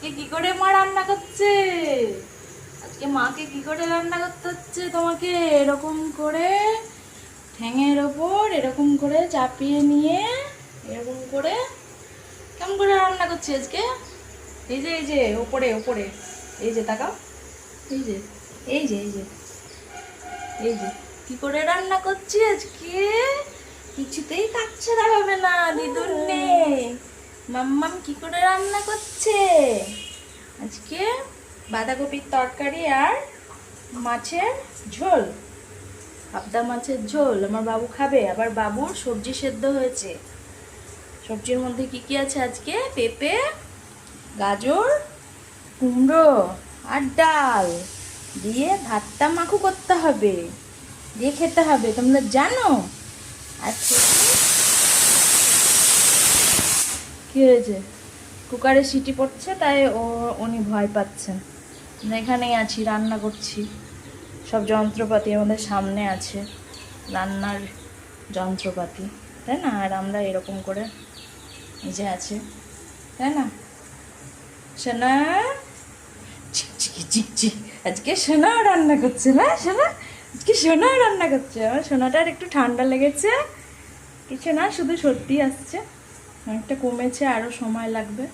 আজকে কি করে মা রান্না করছে? আজকে মাকে কি করে রান্না করতে হচ্ছে তোমাকে? এরকম করে ঠ্যাঙের ওপর এরকম করে চাপিয়ে নিয়ে এরকম করে কেমন করে রান্না করছি আজকে? এই যে ওপরে ওপরে, এই যে তাকাও, এই যে এই যে এই যে এই যে কি করে রান্না করছি আজকে? কিছুতেই কাচ্ছাড়া হবে না দিদুন নেই। মাম্মাম কি করে রান্না করছে আজকে? বাঁধাকপির তরকারি আর মাছের ঝোল, পাবদা মাছের ঝোল। আমার বাবু খাবে, আবার বাবুর সবজি সেদ্ধ হয়েছে। সবজির মধ্যে কি কি আছে আজকে? পেঁপে, গাজর, কুমড়ো আর ডাল দিয়ে ভাতটা মাখু করতে হবে, দিয়ে খেতে হবে, তোমরা জানো? আচ্ছা, কি হয়েছে? কুকারে সিটি পড়ছে, তাই উনি ভয় পাচ্ছেন। আমরা এখানেই আছি, রান্না করছি, সব যন্ত্রপাতি আমাদের সামনে আছে, রান্নার যন্ত্রপাতি, তাই না? আর আমরা এরকম করে যে আছে, তাই না? সোনা চিকচিকি চিকচিক, আজকে সোনাও রান্না করছে না? সোনা আজকে সোনাও রান্না করছে। আমার সোনাটার একটু ঠান্ডা লেগেছে, কিছু না, শুধু সর্দি আসছে, অনেকটা কমেছে, আরও সময় লাগবে।